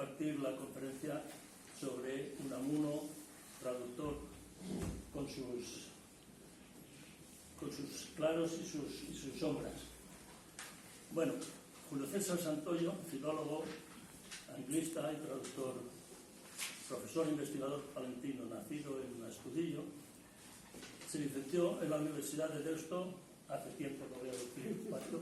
impartir la conferencia sobre Unamuno, traductor, con sus claros y sus sombras. Bueno, Julio César Santoyo, filólogo, anglista y traductor, profesor investigador palentino, nacido en Astudillo, se licenció en la Universidad de Deusto, hace tiempo, no voy a decir cuánto,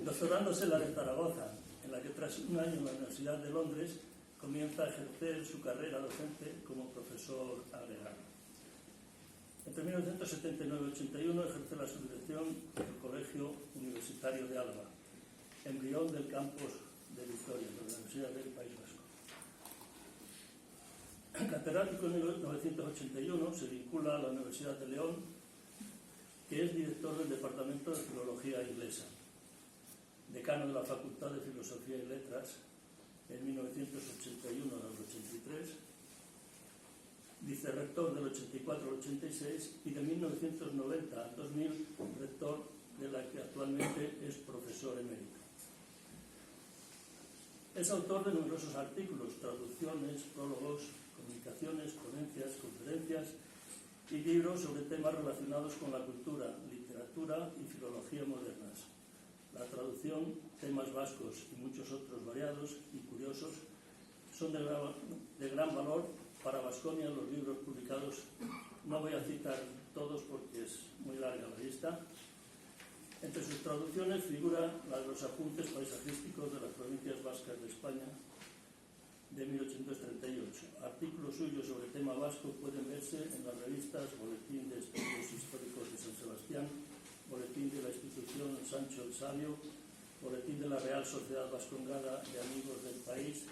doctorándose en la de Zaragoza, en la que tras un año en la Universidad de Londres comienza a ejercer su carrera docente como profesor agregado. Entre 1979 y 81 ejerce la subdirección del Colegio Universitario de Álava, embrión del campus de Vitoria, de la Universidad del País Vasco. Catedrático en 1981 se vincula a la Universidad de León, que es director del Departamento de Filología Inglesa, decano de la Facultad de Filosofía y Letras en 1981 al 83, vicerrector del 84 al 86 y de 1990 al 2000 rector de la que actualmente es profesor emérito. Es autor de numerosos artículos, traducciones, prólogos, comunicaciones, ponencias, conferencias y libros sobre temas relacionados con la cultura, literatura y filología modernas. La traducción, temas vascos y muchos otros variados y curiosos son de gran valor para Baskonia. Los libros publicados, no voy a citar todos porque es muy larga la lista. Entre sus traducciones figura la de los apuntes paisajísticos de las provincias vascas de España de 1838. Artículos suyos sobre tema vasco pueden verse en las revistas Boletín de Estudios Históricos de San Sebastián, Boletín de la Institución Sancho el Sabio, Boletín de la Real Sociedad Vascongada de Amigos del País,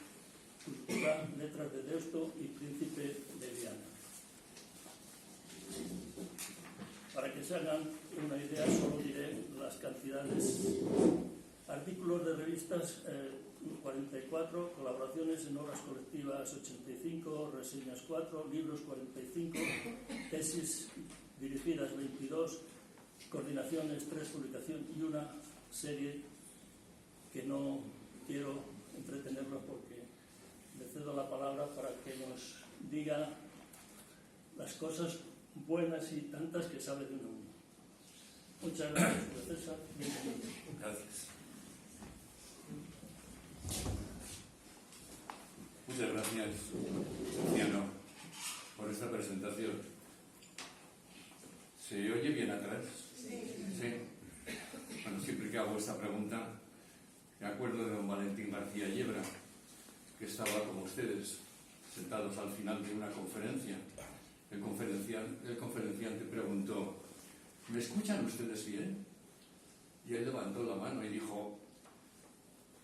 Cultura, Letras de Deusto y Príncipe de Viana. Para que se hagan una idea, solo diré las cantidades. Artículos de revistas 44, colaboraciones en obras colectivas 85, reseñas 4, libros 45, tesis dirigidas 22, coordinaciones 3, publicación y una serie que no quiero entretenerlos porque le cedo la palabra para que nos diga las cosas buenas y tantas que sabe de uno. Muchas gracias, César. Bienvenido. Gracias. Muchas gracias, Luciano, por esta presentación. ¿Se oye bien atrás? Sí. Bueno, siempre que hago esta pregunta, me acuerdo de don Valentín García Yebra, que estaba como ustedes, sentados al final de una conferencia. El conferenciante preguntó: ¿me escuchan ustedes bien? Y él levantó la mano y dijo: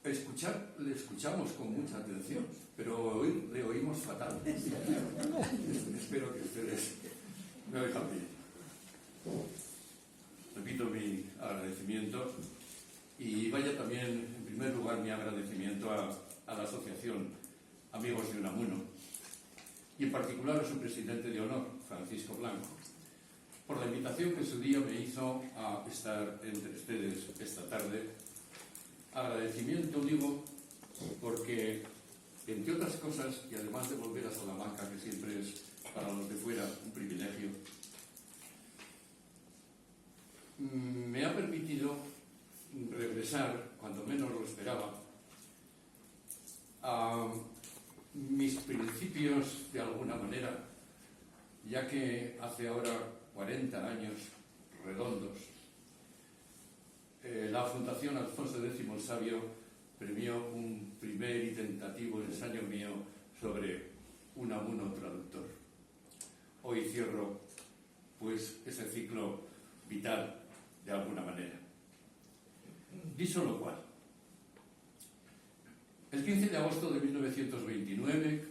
le escuchamos con mucha atención, pero hoy le oímos fatal. Espero que ustedes me oigan bien. Repito mi agradecimiento y vaya también, en primer lugar, mi agradecimiento a la Asociación Amigos de Unamuno y en particular a su presidente de honor, Francisco Blanco, por la invitación que en su día me hizo a estar entre ustedes esta tarde. Agradecimiento, digo, porque, entre otras cosas, y además de volver a Salamanca, que siempre es para los de fuera un privilegio, me ha permitido regresar, cuando menos lo esperaba, a mis principios de alguna manera, ya que hace ahora 40 años redondos, la Fundación Alfonso X el Sabio premió un primer y tentativo ensayo mío sobre Unamuno traductor. Hoy cierro, pues, ese ciclo vital de alguna manera. Dicho lo cual, el 15 de agosto de 1929,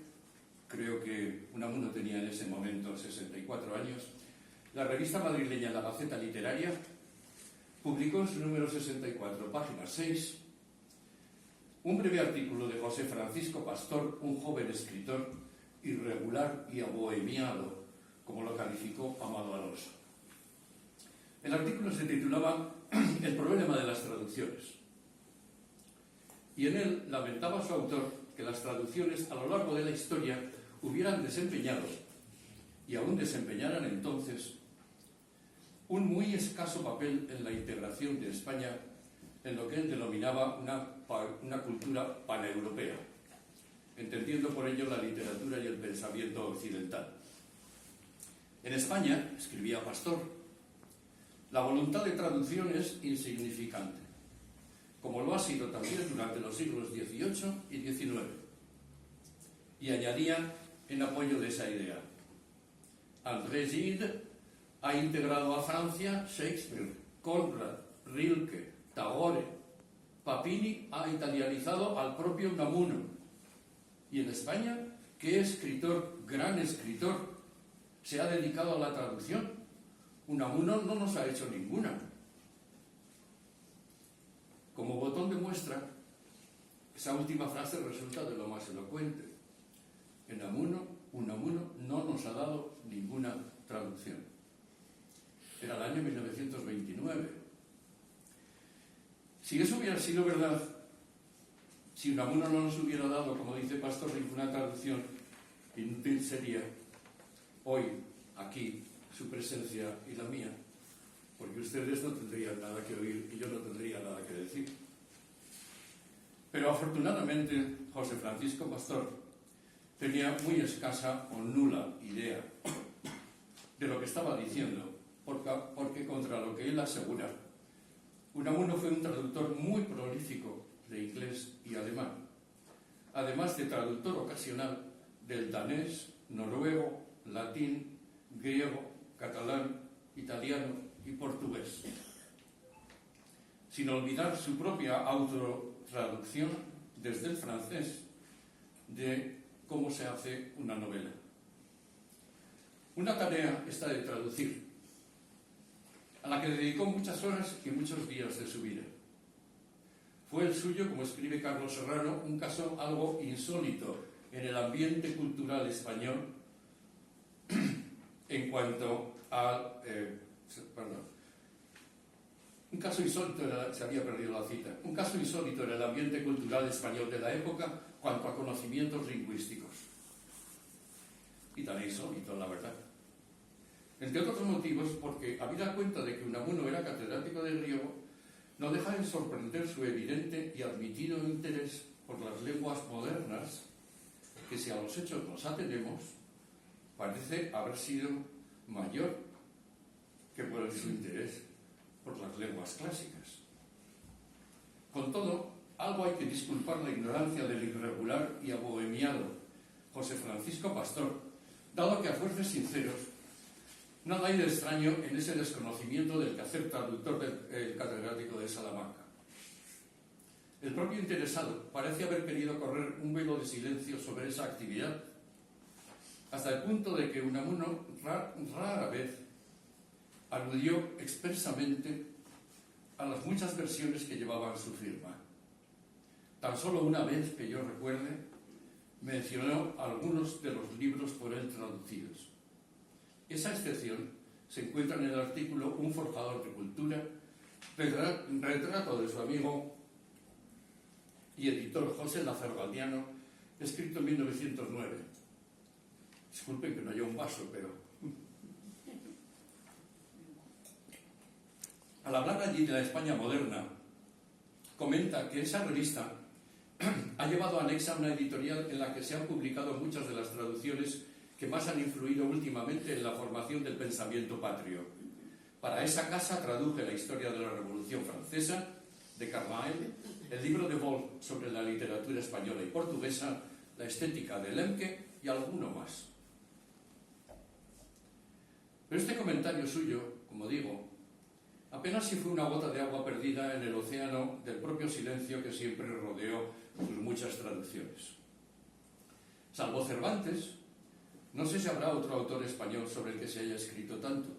creo que Unamuno tenía en ese momento 64 años, la revista madrileña La Gaceta Literaria publicó en su número 64, página 6, un breve artículo de José Francisco Pastor, un joven escritor irregular y abohemiado, como lo calificó Amado Alonso. El artículo se titulaba El problema de las traducciones, y en él lamentaba su autor que las traducciones a lo largo de la historia hubieran desempeñado, y aún desempeñaran entonces, un muy escaso papel en la integración de España en lo que él denominaba una cultura paneuropea, entendiendo por ello la literatura y el pensamiento occidental. En España, escribía Pastor, la voluntad de traducción es insignificante, como lo ha sido también durante los siglos XVIII y XIX. Y añadía en apoyo de esa idea: André Gide ha integrado a Francia Shakespeare, Conrad, Rilke, Tagore. Papini ha italianizado al propio Unamuno. Y en España, ¿qué escritor, gran escritor, se ha dedicado a la traducción? Unamuno no nos ha hecho ninguna. Como botón de muestra, esa última frase resulta de lo más elocuente. Unamuno no nos ha dado ninguna traducción. Era el año 1929. Si eso hubiera sido verdad, si Unamuno no nos hubiera dado, como dice Pastor, ninguna traducción, inútil sería hoy, aquí, su presencia y la mía, porque ustedes no tendrían nada que oír y yo no tendría nada que decir. Pero afortunadamente, José Francisco Pastor tenía muy escasa o nula idea de lo que estaba diciendo, porque contra lo que él asegura, Unamuno fue un traductor muy prolífico de inglés y alemán, además de traductor ocasional del danés, noruego, latín, griego, catalán, italiano y portugués, sin olvidar su propia autotraducción desde el francés de cómo se hace una novela. Una tarea esta de traducir, a la que dedicó muchas horas y muchos días de su vida. Fue el suyo, como escribe Carlos Serrano, un caso algo insólito en el ambiente cultural español en cuanto a... un caso insólito, se había perdido la cita, un caso insólito en el ambiente cultural español de la época cuanto a conocimientos lingüísticos. Y tan insólito, la verdad. Entre otros motivos, porque habida cuenta de que Unamuno era catedrático de griego, no deja de sorprender su evidente y admitido interés por las lenguas modernas, que si a los hechos nos atenemos, parece haber sido mayor que por su interés por las lenguas clásicas. Con todo, algo hay que disculpar la ignorancia del irregular y abohemiado José Francisco Pastor, dado que a fuerzas sinceros nada hay de extraño en ese desconocimiento del quehacer traductor del catedrático de Salamanca. El propio interesado parece haber querido correr un velo de silencio sobre esa actividad, hasta el punto de que Unamuno rara vez aludió expresamente a las muchas versiones que llevaban su firma. Tan solo una vez, que yo recuerde, mencionó algunos de los libros por él traducidos. Esa excepción se encuentra en el artículo Un forjador de cultura, retrato de su amigo y editor José Lázaro Galdiano, escrito en 1909. Disculpen que no haya un vaso, pero... Al hablar allí de la España moderna, comenta que esa revista ha llevado anexa una editorial en la que se han publicado muchas de las traducciones que más han influido últimamente en la formación del pensamiento patrio. Para esa casa traduje la historia de la Revolución Francesa, de Carlyle, el libro de Vol sobre la literatura española y portuguesa, la estética de Lemke y alguno más. Pero este comentario suyo, como digo, apenas si fue una gota de agua perdida en el océano del propio silencio que siempre rodeó sus muchas traducciones. Salvo Cervantes, no sé si habrá otro autor español sobre el que se haya escrito tanto,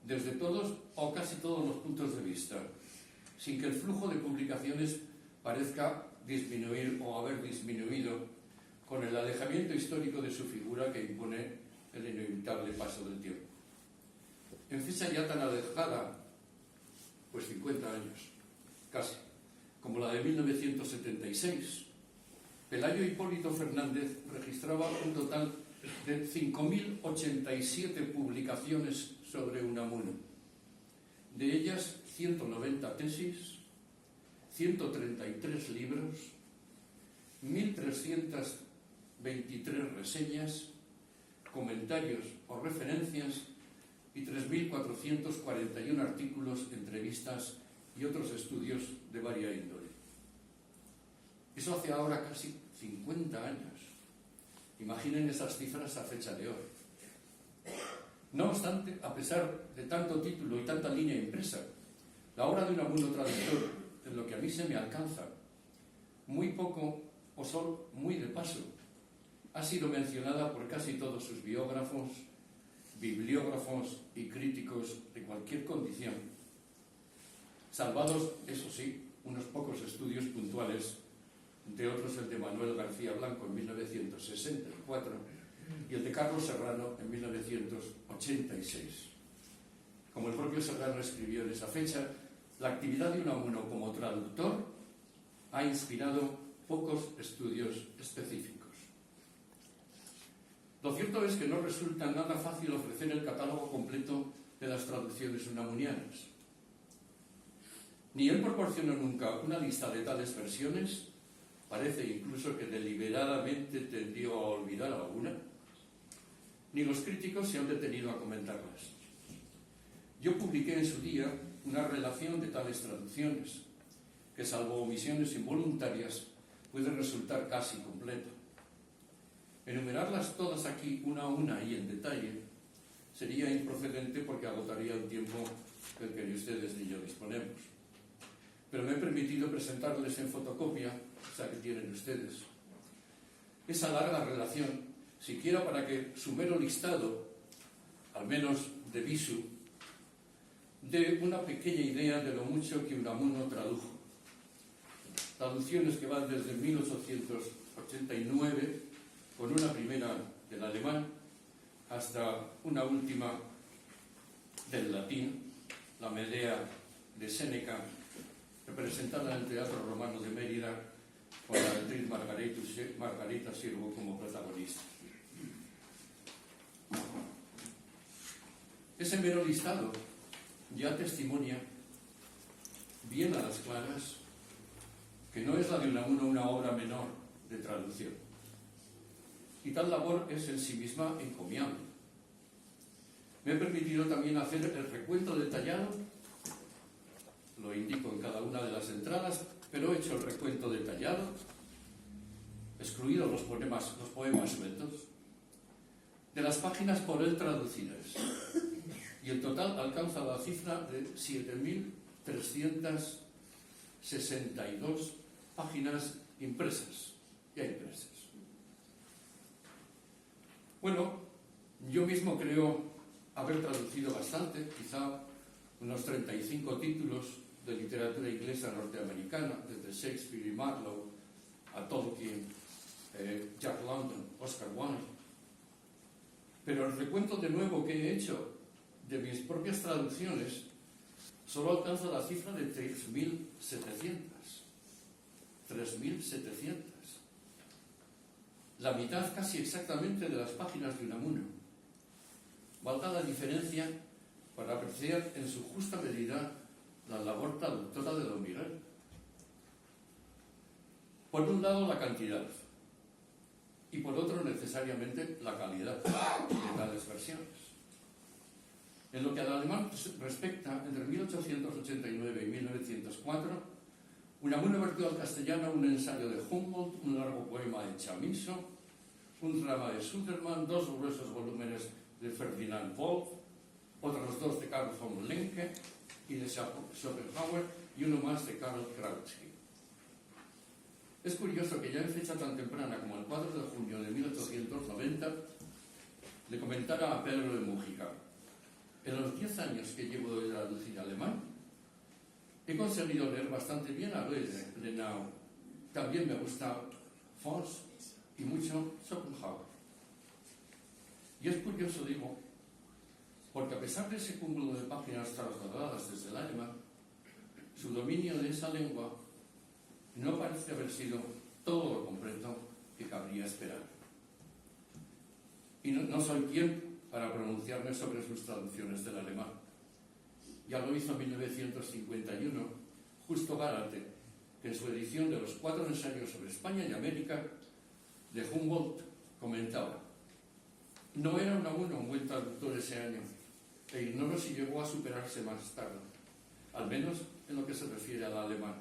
desde todos o casi todos los puntos de vista, sin que el flujo de publicaciones parezca disminuir o haber disminuido con el alejamiento histórico de su figura que impone el inevitable paso del tiempo. En fecha ya tan alejada, pues 50 años, casi, como la de 1976, Pelayo Hipólito Fernández registraba un total de 5.087 publicaciones sobre Unamuno. De ellas, 190 tesis, 133 libros, 1.323 reseñas, comentarios o referencias y 3.441 artículos, entrevistas y otros estudios de varia índole. Eso hace ahora casi 50 años. Imaginen esas cifras a fecha de hoy. No obstante, a pesar de tanto título y tanta línea impresa, la obra de Unamuno traductor, en lo que a mí se me alcanza, muy poco o solo muy de paso, ha sido mencionada por casi todos sus biógrafos, bibliógrafos y críticos de cualquier condición, salvados, eso sí, unos pocos estudios puntuales, entre otros el de Manuel García Blanco en 1964 y el de Carlos Serrano en 1986. Como el propio Serrano escribió en esa fecha, la actividad de Unamuno como traductor ha inspirado pocos estudios específicos. Lo cierto es que no resulta nada fácil ofrecer el catálogo completo de las traducciones unamunianas. Ni él proporcionó nunca una lista de tales versiones, parece incluso que deliberadamente tendió a olvidar alguna, ni los críticos se han detenido a comentarlas. Yo publiqué en su día una relación de tales traducciones, que salvo omisiones involuntarias, puede resultar casi completa. Enumerarlas todas aquí una a una y en detalle sería improcedente porque agotaría el tiempo del que ni ustedes ni yo disponemos. Pero me he permitido presentarles en fotocopia, esa que tienen ustedes, esa larga relación, siquiera para que su mero listado, al menos de visu, dé una pequeña idea de lo mucho que Unamuno tradujo. Traducciones que van desde 1889, con una primera del alemán, hasta una última del latín, la Medea de Séneca, representada en el Teatro Romano de Mérida, con la actriz Margarita Sirgo como protagonista. Ese mero listado ya testimonia, bien a las claras, que no es la de Unamuno una obra menor de traducción. Y tal labor es en sí misma encomiable. Me he permitido también hacer el recuento detallado, lo indico en cada una de las entradas, pero he hecho el recuento detallado, excluido los poemas sueltos, de las páginas por él traducidas. Y el total alcanza la cifra de 7.362 páginas impresas, ya impresas. Bueno, yo mismo creo haber traducido bastante, quizá unos 35 títulos de literatura inglesa norteamericana, desde Shakespeare y Marlowe a Tolkien, Jack London, Oscar Wilde. Pero el recuento de nuevo que he hecho de mis propias traducciones solo alcanza la cifra de 3.700. 3.700. La mitad casi exactamente de las páginas de Unamuno. Valga la diferencia para apreciar en su justa medida la labor traductora de don Miguel. Por un lado, la cantidad, y por otro, necesariamente, la calidad de tales versiones. En lo que al alemán respecta, entre 1889 y 1904, Unamuno vertió al castellano un ensayo de Humboldt, un largo poema de Chamisso, un drama de Sudermann, 2 gruesos volúmenes de Ferdinand Wolf, otros 2 de Karl von Lenke y de Schopenhauer y uno más de Karl Kautsky. Es curioso que ya en fecha tan temprana como el 4 de junio de 1890 le comentara a Pedro de Mujica: en los 10 años que llevo de traducir alemán, he conseguido leer bastante bien a Lenau. También me gusta Fons y mucho Schopenhauer. Y es curioso, digo, porque a pesar de ese cúmulo de páginas trasladadas desde el alemán, su dominio de esa lengua no parece haber sido todo lo completo que cabría esperar. Y no soy quien para pronunciarme sobre sus traducciones del alemán. Ya lo hizo en 1951 Justo Gárate, que en su edición de los 4 ensayos sobre España y América de Humboldt comentaba: no era Unamuno un buen traductor ese año, e ignoro si llegó a superarse más tarde, al menos en lo que se refiere al alemán.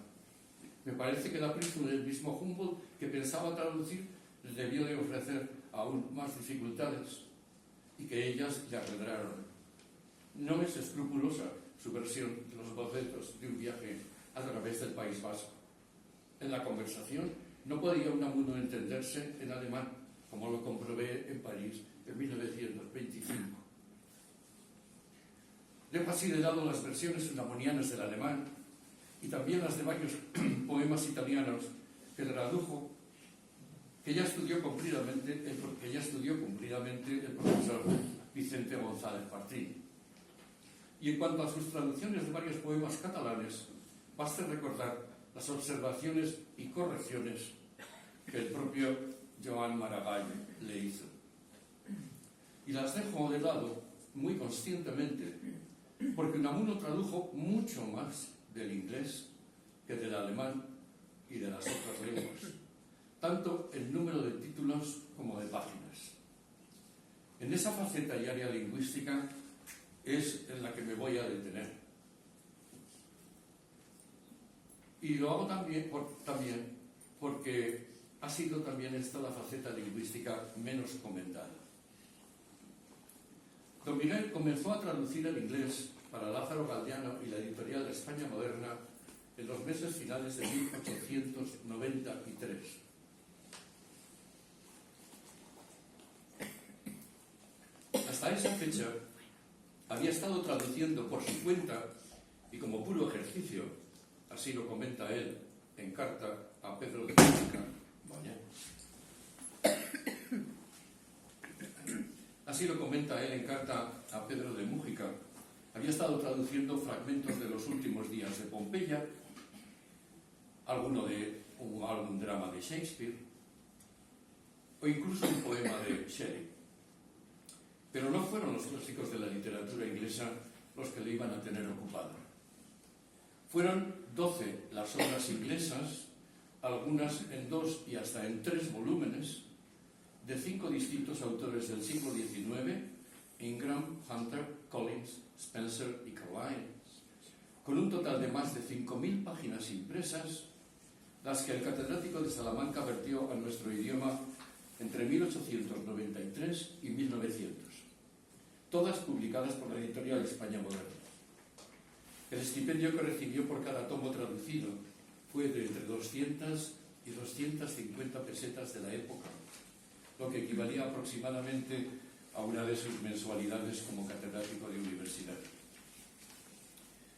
Me parece que la príncipe del mismo Humboldt, que pensaba traducir, debió de ofrecer aún más dificultades, y que ellas le arredraron. No es escrupulosa su versión de los bocetos de un viaje a través del País Vasco. En la conversación no podía Unamuno entenderse en alemán, como lo comprobé en París en 1925. Dejo así de lado las versiones unamonianas del alemán y también las de varios poemas italianos que tradujo, que ya estudió cumplidamente el profesor Vicente González Martín. Y en cuanto a sus traducciones de varios poemas catalanes, basta recordar las observaciones y correcciones que el propio Joan Maragall le hizo. Y las dejo de lado muy conscientemente, porque Unamuno tradujo mucho más del inglés que del alemán y de las otras lenguas, tanto en número de títulos como de páginas. En esa faceta y área lingüística es en la que me voy a detener. Y lo hago también porque ha sido también esta la faceta lingüística menos comentada. Don Miguel comenzó a traducir el inglés para Lázaro Galdiano y la editorial de España Moderna en los meses finales de 1893. Hasta esa fecha había estado traduciendo por su cuenta y como puro ejercicio, así lo comenta él en carta a Pedro de Mújica. Así lo comenta él en carta a Pedro de Mújica. Había estado traduciendo fragmentos de los últimos días de Pompeya, algún drama de Shakespeare, o incluso un poema de Shelley. Pero no fueron los clásicos de la literatura inglesa los que le iban a tener ocupado. Fueron 12 las obras inglesas, algunas en 2 y hasta en 3 volúmenes, de 5 distintos autores del siglo XIX, Ingram, Hunter, Collins, Spencer y Carlyle, con un total de más de 5.000 páginas impresas, las que el catedrático de Salamanca vertió a nuestro idioma entre 1893 y 1900, todas publicadas por la editorial España Moderna. El estipendio que recibió por cada tomo traducido fue de entre 200 y 250 pesetas de la época, lo que equivalía aproximadamente a una de sus mensualidades como catedrático de universidad.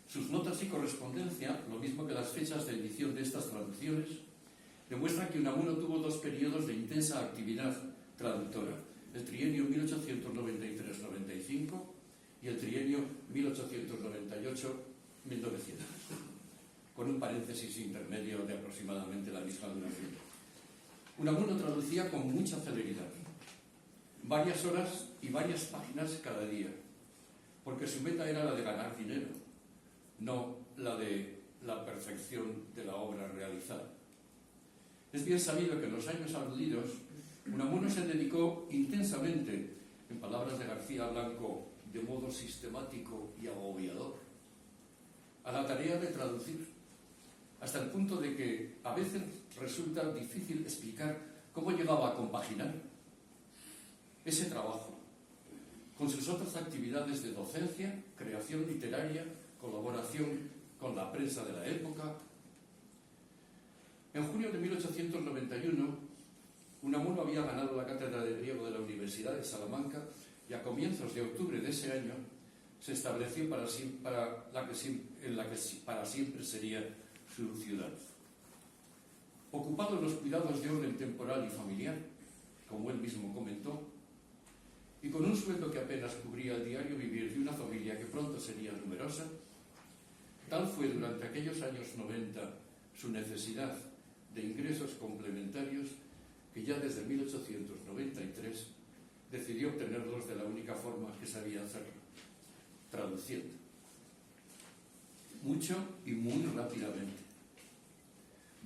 Sus notas y correspondencia, lo mismo que las fechas de edición de estas traducciones, demuestran que Unamuno tuvo 2 periodos de intensa actividad traductora, el trienio 1893-95 y el trienio 1898-1900, con un paréntesis intermedio de aproximadamente la misma duración. Unamuno traducía con mucha celeridad, varias horas y varias páginas cada día, porque su meta era la de ganar dinero, no la de la perfección de la obra realizada. Es bien sabido que en los años aludidos, Unamuno se dedicó intensamente, en palabras de García Blanco, de modo sistemático y agobiador, a la tarea de traducir, hasta el punto de que a veces resulta difícil explicar cómo llegaba a compaginar ese trabajo con sus otras actividades de docencia, creación literaria, colaboración con la prensa de la época. En junio de 1891, Unamuno había ganado la cátedra de griego de la Universidad de Salamanca y a comienzos de octubre de ese año se estableció en la que para siempre sería su ciudad. Ocupado en los cuidados de orden temporal y familiar, como él mismo comentó, y con un sueldo que apenas cubría el diario vivir de una familia que pronto sería numerosa, tal fue durante aquellos años 90 su necesidad de ingresos complementarios que ya desde 1893 decidió obtenerlos de la única forma que sabía hacerlo, traduciendo. Mucho y muy rápidamente.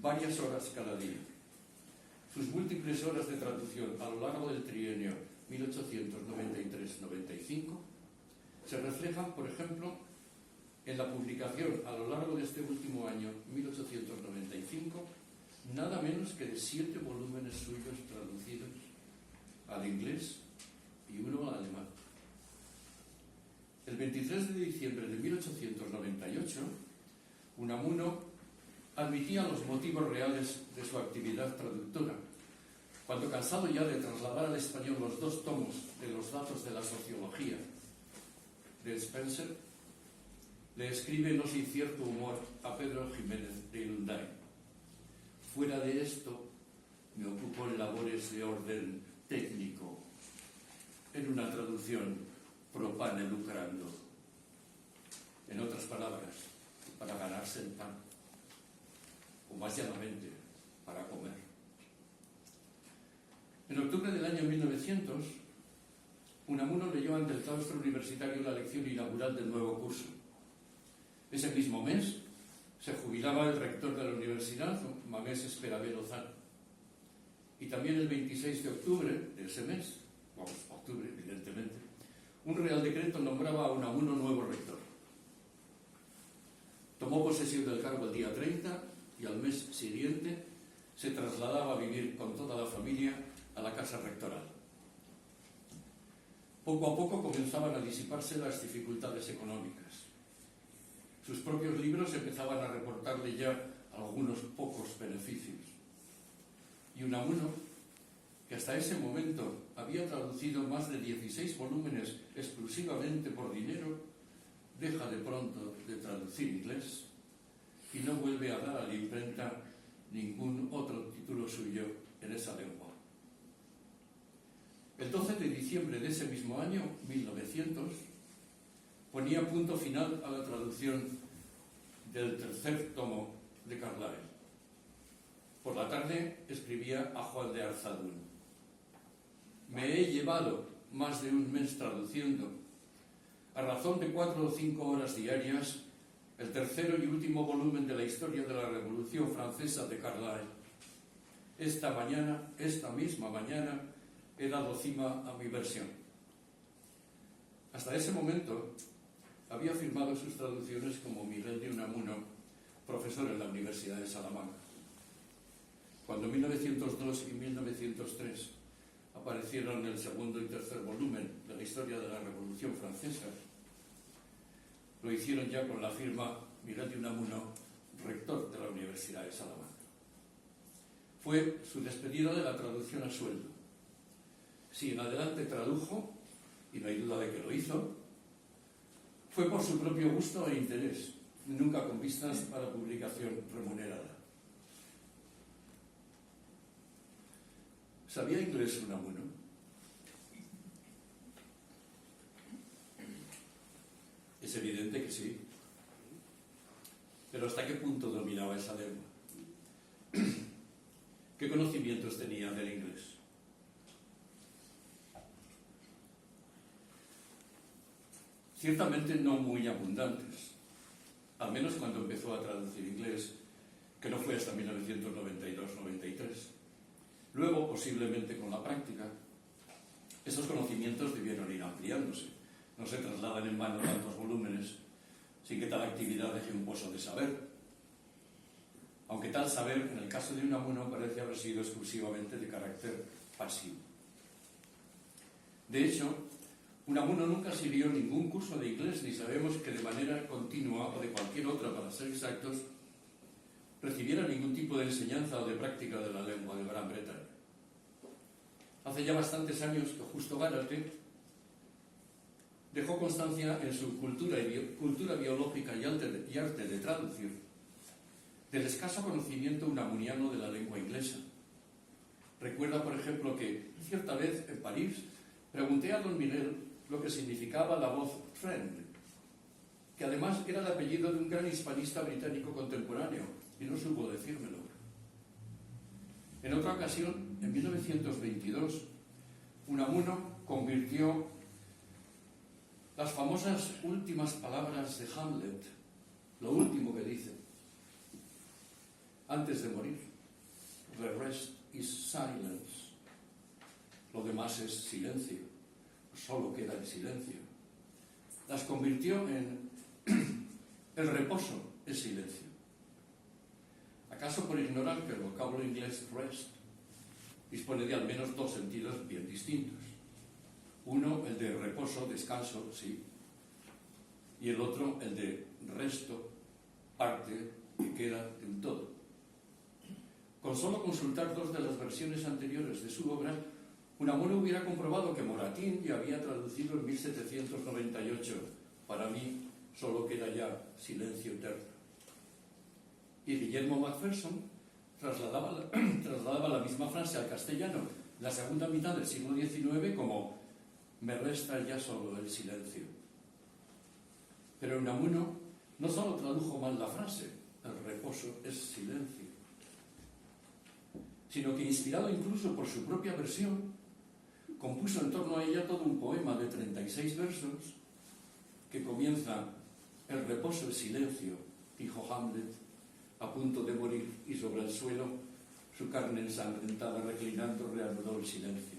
Varias horas cada día. Sus múltiples horas de traducción a lo largo del trienio 1893-95 se reflejan, por ejemplo, en la publicación a lo largo de este último año, 1895, nada menos que de 7 volúmenes suyos traducidos al inglés y uno al alemán. El 23 de diciembre de 1898, Unamuno admitía los motivos reales de su actividad traductora, cuando, cansado ya de trasladar al español los 2 tomos de los datos de la sociología de Spencer, le escribe no sin cierto humor a Pedro Jiménez de Ilunday: fuera de esto, me ocupo en labores de orden técnico, en una traducción pro pane lucrando. En otras palabras, para ganarse el pan, o más llanamente, para comer. En octubre del año 1900, Unamuno leyó ante el claustro universitario la lección inaugural del nuevo curso. Ese mismo mes se jubilaba el rector de la universidad, Mamés Esperavé Lozano. Y también el 26 de octubre de ese mes, octubre evidentemente, un real decreto nombraba a Unamuno nuevo rector. Tomó posesión del cargo el día 30 y al mes siguiente se trasladaba a vivir con toda la familia a la casa rectoral. Poco a poco comenzaban a disiparse las dificultades económicas. Sus propios libros empezaban a reportarle ya algunos pocos beneficios. Y Unamuno, que hasta ese momento había traducido más de 16 volúmenes exclusivamente por dinero, deja de pronto de traducir inglés y no vuelve a dar a la imprenta ningún otro título suyo en esa lengua. El 12 de diciembre de ese mismo año, 1900, ponía punto final a la traducción del tercer tomo de Carlyle. Por la tarde escribía a Juan de Arzadún: me he llevado más de un mes traduciendo, a razón de 4 o 5 horas diarias, el tercero y último volumen de la historia de la Revolución Francesa de Carlyle. Esta misma mañana, he dado cima a mi versión. Hasta ese momento había firmado sus traducciones como Miguel de Unamuno, profesor en la Universidad de Salamanca. Cuando en 1902 y 1903 aparecieron el segundo y tercer volumen de la historia de la Revolución Francesa, lo hicieron ya con la firma Miguel de Unamuno, rector de la Universidad de Salamanca. Fue su despedida de la traducción a sueldo. Si en adelante tradujo, y no hay duda de que lo hizo, fue por su propio gusto e interés, nunca con vistas a la publicación remunerada. ¿Sabía inglés Unamuno? Es evidente que sí. Pero ¿hasta qué punto dominaba esa lengua? ¿Qué conocimientos tenía del inglés? Ciertamente no muy abundantes, al menos cuando empezó a traducir inglés, que no fue hasta 1992-93. Luego, posiblemente con la práctica, esos conocimientos debieron ir ampliándose. No se trasladan en vano tantos volúmenes sin que tal actividad deje un pozo de saber. Aunque tal saber, en el caso de Unamuno, parece haber sido exclusivamente de carácter pasivo. De hecho, Unamuno nunca siguió ningún curso de inglés, ni sabemos que de manera continua o de cualquier otra, para ser exactos, recibiera ningún tipo de enseñanza o de práctica de la lengua de Gran Bretaña. Hace ya bastantes años que Justo Gárate dejó constancia en su cultura biológica y arte de traducir del escaso conocimiento unamuniano de la lengua inglesa. Recuerda, por ejemplo, que cierta vez en París pregunté a don Miguel lo que significaba la voz friend, que además era el apellido de un gran hispanista británico contemporáneo, y no supo decírmelo. En otra ocasión, en 1922, Unamuno convirtió las famosas últimas palabras de Hamlet, lo último que dice, antes de morir: "The rest is silence". Lo demás es silencio, solo queda el silencio. Las convirtió en el reposo es silencio. ¿Acaso por ignorar que el vocablo inglés rest dispone de al menos dos sentidos bien distintos? Uno, el de reposo, descanso, sí, y el otro, el de resto, parte que queda del todo. Con solo consultar dos de las versiones anteriores de su obra, Unamuno hubiera comprobado que Moratín ya había traducido en 1798: "Para mí solo queda ya silencio eterno". Y Guillermo Macpherson trasladaba la misma frase al castellano en la segunda mitad del siglo XIX como: "Me resta ya solo el silencio". Pero Unamuno no solo tradujo mal la frase, "el reposo es silencio", sino que, inspirado incluso por su propia versión, compuso en torno a ella todo un poema de 36 versos que comienza: "El reposo es silencio, dijo Hamlet, a punto de morir, y sobre el suelo, su carne ensangrentada reclinando, reanudó el silencio".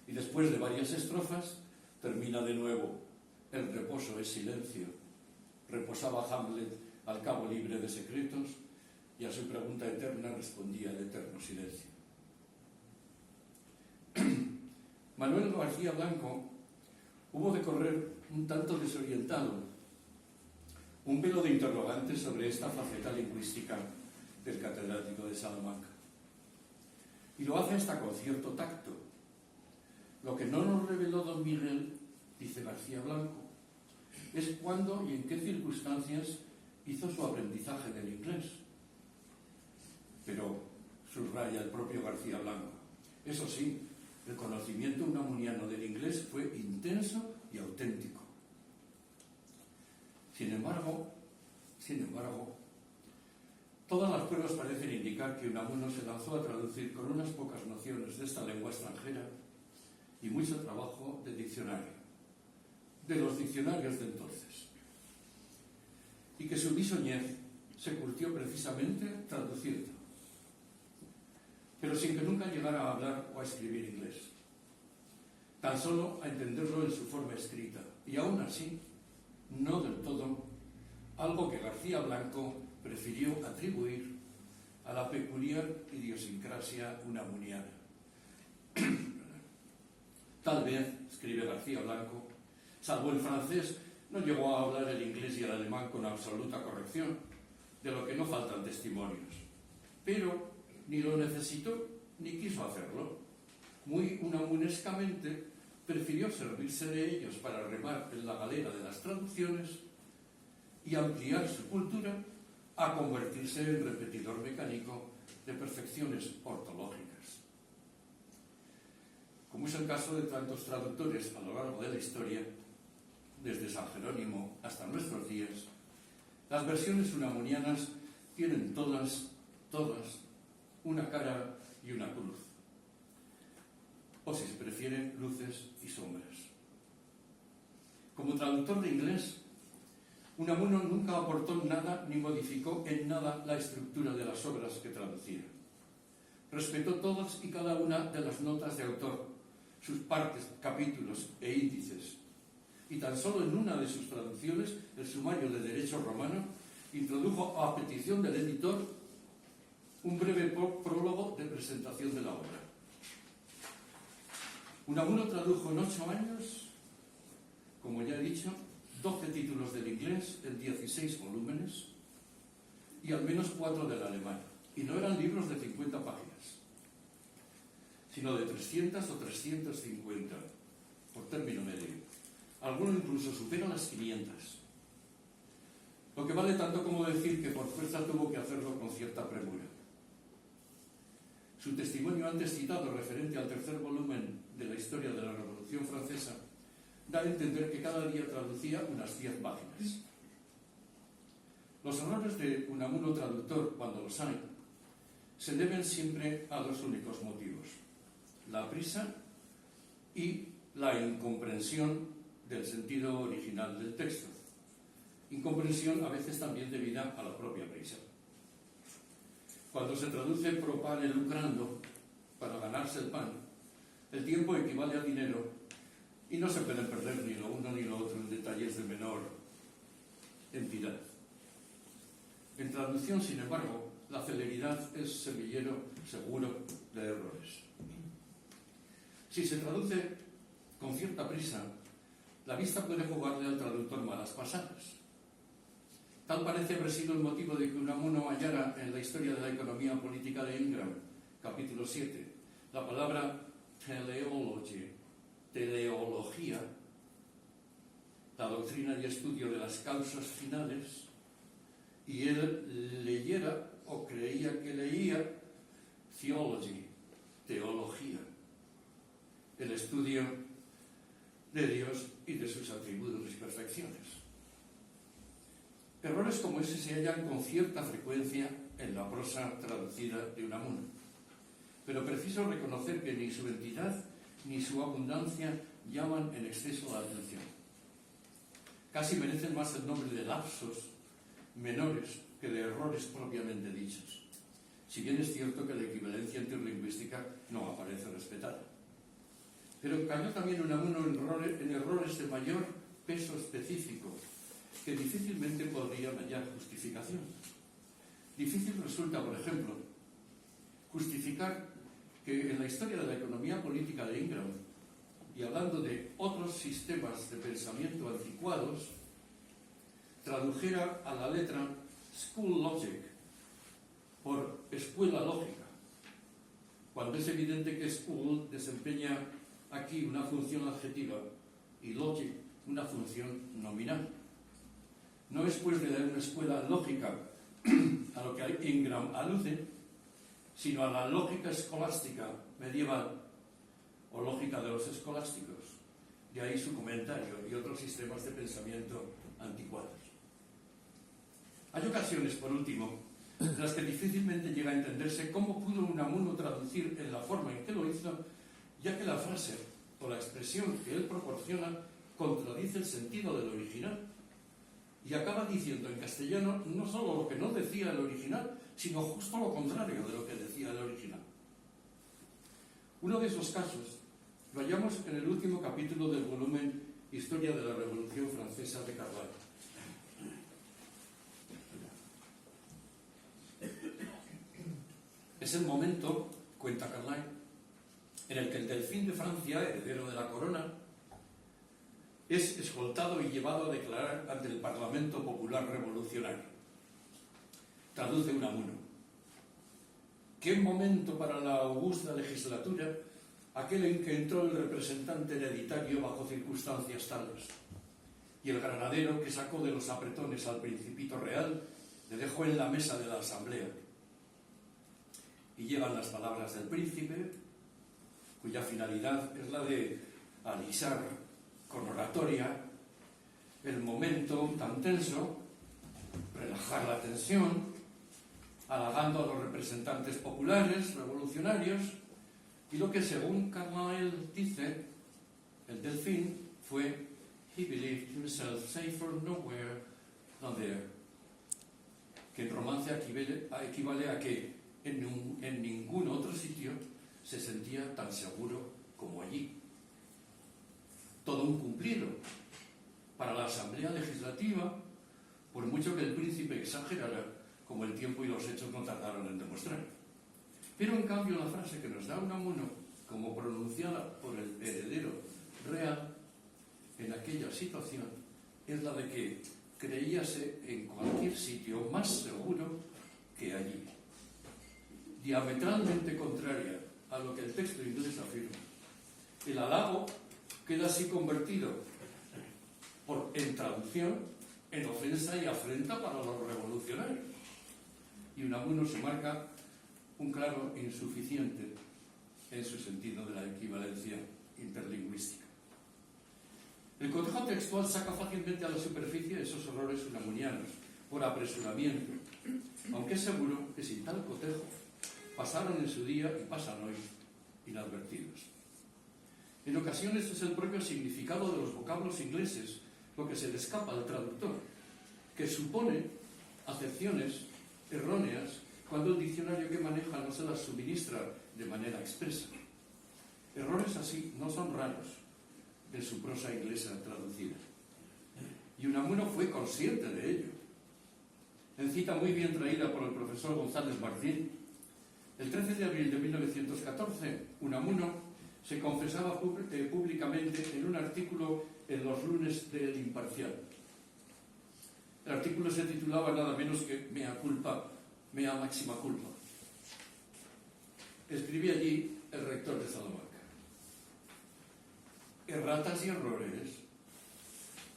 Y después de varias estrofas, termina de nuevo: "El reposo es silencio". Reposaba Hamlet al cabo libre de secretos, y a su pregunta eterna respondía el eterno silencio. Manuel García Blanco hubo de correr un tanto desorientado un velo de interrogantes sobre esta faceta lingüística del catedrático de Salamanca. Y lo hace hasta con cierto tacto. Lo que no nos reveló don Miguel, dice García Blanco, es cuándo y en qué circunstancias hizo su aprendizaje del inglés. Pero, subraya el propio García Blanco, eso sí, el conocimiento unamuniano del inglés fue intenso y auténtico. Sin embargo, todas las pruebas parecen indicar que Unamuno se lanzó a traducir con unas pocas nociones de esta lengua extranjera y mucho trabajo de diccionario, de los diccionarios de entonces, y que su bisoñez se curtió precisamente traduciendo, pero sin que nunca llegara a hablar o a escribir inglés, tan solo a entenderlo en su forma escrita, y aún así, no del todo, algo que García Blanco prefirió atribuir a la peculiar idiosincrasia unamuniana. Tal vez, escribe García Blanco, salvo el francés, no llegó a hablar el inglés y el alemán con absoluta corrección, de lo que no faltan testimonios. Pero ni lo necesitó ni quiso hacerlo. Muy unamunescamente prefirió servirse de ellos para remar en la galera de las traducciones y ampliar su cultura a convertirse en repetidor mecánico de perfecciones ortológicas. Como es el caso de tantos traductores a lo largo de la historia, desde San Jerónimo hasta nuestros días, las versiones unamunianas tienen todas, una cara y una cruz, o si se prefieren, luces y sombras. Como traductor de inglés, Unamuno nunca aportó nada ni modificó en nada la estructura de las obras que traducía. Respetó todas y cada una de las notas de autor, sus partes, capítulos e índices, y tan solo en una de sus traducciones, el Sumario de Derecho Romano, introdujo a petición del editor un breve prólogo de presentación de la obra. Unamuno tradujo en 8 años, como ya he dicho, 12 títulos del inglés en 16 volúmenes y al menos 4 del alemán. Y no eran libros de 50 páginas, sino de 300 o 350, por término medio. Alguno incluso supera las 500. Lo que vale tanto como decir que por fuerza tuvo que hacerlo con cierta premura. Su testimonio antes citado, referente al 3er volumen de la historia de la Revolución Francesa, da a entender que cada día traducía unas 10 páginas. Los errores de Unamuno traductor, cuando los hay, se deben siempre a dos únicos motivos: la prisa y la incomprensión del sentido original del texto. Incomprensión a veces también debida a la propia prisa. Cuando se traduce pro pane lucrando, para ganarse el pan, el tiempo equivale a dinero y no se pueden perder ni lo uno ni lo otro en detalles de menor entidad. En traducción, sin embargo, la celeridad es semillero seguro de errores. Si se traduce con cierta prisa, la vista puede jugarle al traductor malas pasadas. Tal parece haber sido el motivo de que Unamuno hallara en la historia de la economía política de Ingram, capítulo 7, la palabra teleología, la doctrina y estudio de las causas finales, y él leyera o creía que leía theology, teología, el estudio de Dios y de sus atributos y perfecciones. Errores como ese se hallan con cierta frecuencia en la prosa traducida de Unamuno, pero preciso reconocer que ni su entidad ni su abundancia llaman en exceso la atención. Casi merecen más el nombre de lapsos menores que de errores propiamente dichos, si bien es cierto que la equivalencia interlingüística no aparece respetada. Pero cayó también Unamuno en errores de mayor peso específico, que difícilmente podrían hallar justificación. Difícil resulta, por ejemplo, justificar que en la historia de la economía política de Ingram, y hablando de otros sistemas de pensamiento anticuados, tradujera a la letra School Logic por escuela lógica, cuando es evidente que school desempeña aquí una función adjetiva y logic una función nominal. No es pues de una escuela lógica a lo que Ingram alude, sino a la lógica escolástica medieval o lógica de los escolásticos. De ahí su comentario y otros sistemas de pensamiento anticuados. Hay ocasiones, por último, en las que difícilmente llega a entenderse cómo pudo Unamuno traducir en la forma en que lo hizo, ya que la frase o la expresión que él proporciona contradice el sentido del original y acaba diciendo en castellano no solo lo que no decía el original, sino justo lo contrario de lo que decía el original. Uno de esos casos lo hallamos en el último capítulo del volumen Historia de la Revolución Francesa de Carlyle. Es el momento, cuenta Carlyle, en el que el delfín de Francia, heredero de la corona, es escoltado y llevado a declarar ante el Parlamento Popular Revolucionario. Traduce Unamuno: ¿qué momento para la augusta legislatura aquel en que entró el representante hereditario bajo circunstancias tales, y el granadero que sacó de los apretones al Principito Real le dejó en la mesa de la asamblea? Y llegan las palabras del príncipe, cuya finalidad es la de alisar con oratoria el momento tan tenso, relajar la tensión, halagando a los representantes populares, revolucionarios, y lo que según Carlyle dice, el delfín fue "he believed himself safer nowhere than there", que en romance equivale a que en ningún otro sitio se sentía tan seguro como allí. Todo un cumplido para la Asamblea Legislativa, por mucho que el príncipe exagerara, como el tiempo y los hechos no tardaron en demostrar. Pero en cambio la frase que nos da Unamuno, como pronunciada por el heredero real, en aquella situación, es la de que creíase en cualquier sitio más seguro que allí. Diametralmente contraria a lo que el texto inglés afirma. El halago queda así convertido en traducción en ofensa y afrenta para los revolucionarios. Y Unamuno se marca un claro insuficiente en su sentido de la equivalencia interlingüística. El cotejo textual saca fácilmente a la superficie esos errores unamunianos por apresuramiento, aunque es seguro que sin tal cotejo pasaron en su día y pasan hoy inadvertidos. En ocasiones es el propio significado de los vocablos ingleses lo que se le escapa al traductor, que supone acepciones erróneas cuando el diccionario que maneja no se las suministra de manera expresa. Errores así no son raros en su prosa inglesa traducida. Y Unamuno fue consciente de ello. En cita muy bien traída por el profesor González Martín, el 13 de abril de 1914, Unamuno se confesaba públicamente en un artículo en los lunes del Imparcial. El artículo se titulaba nada menos que Mea culpa, mea máxima culpa. Escribía allí el rector de Salamanca. Erratas y errores,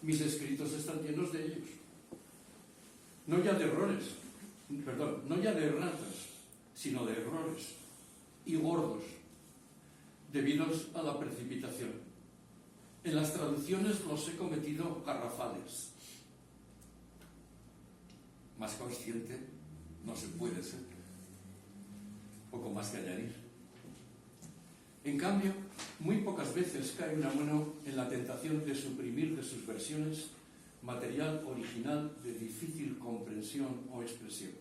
mis escritos están llenos de ellos. No ya de errores, no ya de erratas, sino de errores, y gordos, debidos a la precipitación. En las traducciones los he cometido garrafales. Más consciente no se puede ser. Poco más que añadir. En cambio, muy pocas veces cae Unamuno en la tentación de suprimir de sus versiones material original de difícil comprensión o expresión.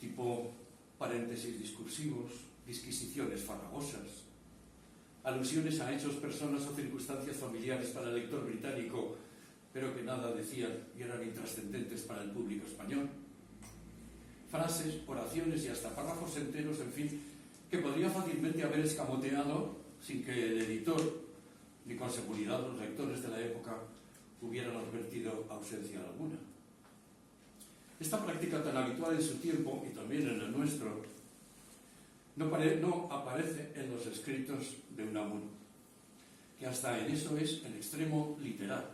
Tipo paréntesis discursivos, disquisiciones farragosas, alusiones a hechos, personas o circunstancias familiares para el lector británico, pero que nada decían y eran intrascendentes para el público español, frases, oraciones y hasta párrafos enteros, en fin, que podría fácilmente haber escamoteado sin que el editor, ni con seguridad los lectores de la época, hubieran advertido ausencia alguna. Esta práctica tan habitual en su tiempo, y también en el nuestro, no aparece en los escritos de Unamuno, que hasta en eso es el extremo literal.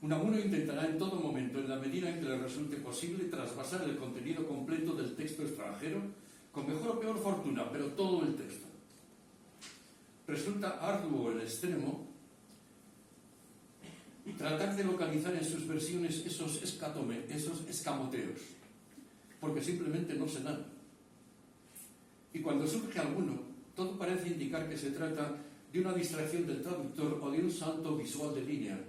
Unamuno intentará en todo momento, en la medida en que le resulte posible, trasvasar el contenido completo del texto extranjero, con mejor o peor fortuna, pero todo el texto. Resulta arduo el extremo tratar de localizar en sus versiones esos escamoteos, porque simplemente no se dan. Y cuando surge alguno, todo parece indicar que se trata de una distracción del traductor o de un salto visual de línea,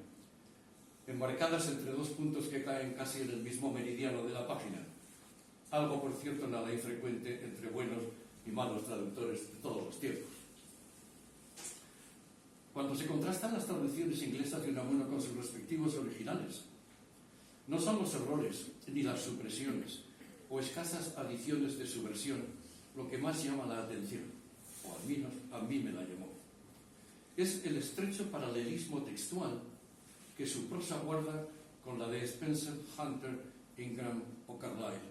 enmarcadas entre dos puntos que caen casi en el mismo meridiano de la página. Algo, por cierto, nada infrecuente entre buenos y malos traductores de todos los tiempos. Cuando se contrastan las traducciones inglesas de Unamuno con sus respectivos originales, no son los errores ni las supresiones o escasas adiciones de su versión lo que más llama la atención, o al menos a mí me la llamó. Es el estrecho paralelismo textual que su prosa guarda con la de Spencer, Hunter, Ingram o Carlyle.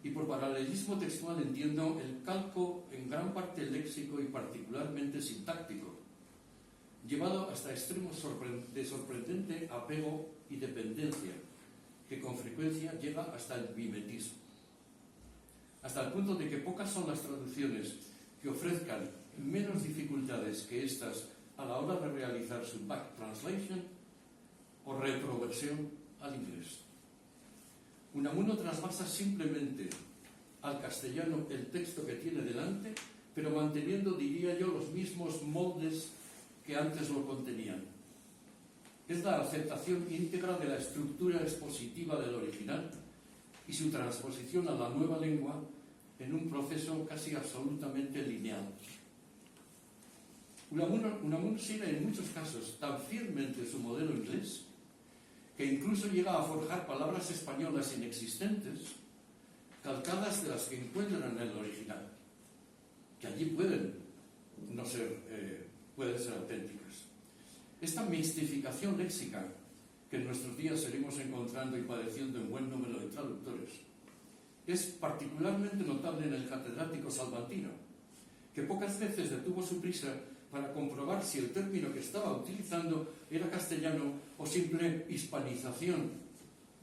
Y por paralelismo textual entiendo el calco en gran parte léxico y particularmente sintáctico, llevado hasta extremos de sorprendente apego y dependencia, que con frecuencia llega hasta el mimetismo. Hasta el punto de que pocas son las traducciones que ofrezcan menos dificultades que estas a la hora de realizar su back translation o retroversión al inglés. Unamuno trasvasa simplemente al castellano el texto que tiene delante, pero manteniendo, diría yo, los mismos moldes que antes lo contenían. Es la aceptación íntegra de la estructura expositiva del original y su transposición a la nueva lengua en un proceso casi absolutamente lineal. Unamuno sigue en muchos casos tan fielmente su modelo inglés que incluso llega a forjar palabras españolas inexistentes, calcadas de las que encuentran en el original, que allí pueden ser auténticas. Esta mistificación léxica que en nuestros días seguimos encontrando y padeciendo en buen número de traductores es particularmente notable en el catedrático salmantino, que pocas veces detuvo su prisa para comprobar si el término que estaba utilizando era castellano o simple hispanización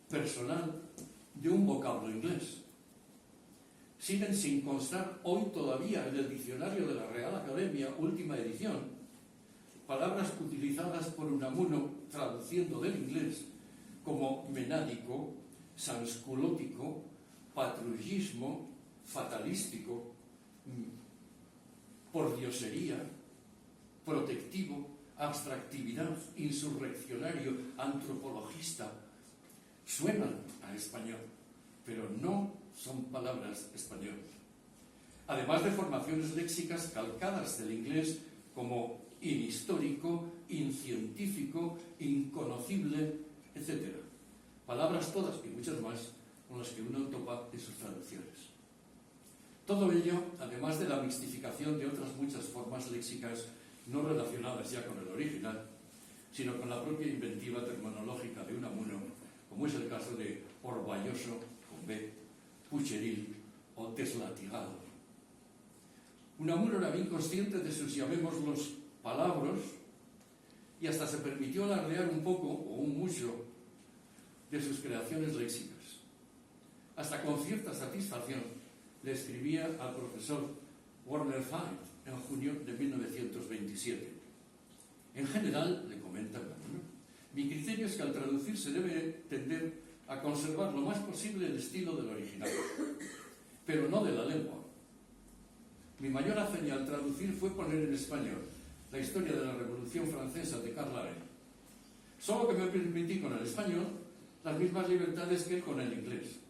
personal de un vocablo inglés. Siguen sin constar hoy todavía en el diccionario de la Real Academia, última edición, palabras utilizadas por Unamuno traduciendo del inglés como menádico, sansculótico patrullismo fatalístico, pordiosería, protectivo, abstractividad, insurreccionario, antropologista, suenan a español, pero no son palabras españolas. Además de formaciones léxicas calcadas del inglés como inhistórico, incientífico, inconocible, etc. Palabras todas y muchas más con las que uno topa en sus traducciones. Todo ello, además de la mixtificación de otras muchas formas léxicas no relacionadas ya con el original, sino con la propia inventiva terminológica de Unamuno, como es el caso de orvalloso, con B, pucheril o deslatigado. Unamuno era bien consciente de sus, llamémoslos, palabras, y hasta se permitió alardear un poco, o un mucho, de sus creaciones léxicas. Hasta con cierta satisfacción le escribía al profesor Werner Feind en junio de 1927. En general, le comenta Unamuno, mi criterio es que al traducir se debe tender a conservar lo más posible el estilo del original, pero no de la lengua. Mi mayor hazaña al traducir fue poner en español la historia de la Revolución Francesa de Karl Arend. Solo que me permití con el español las mismas libertades que con el inglés.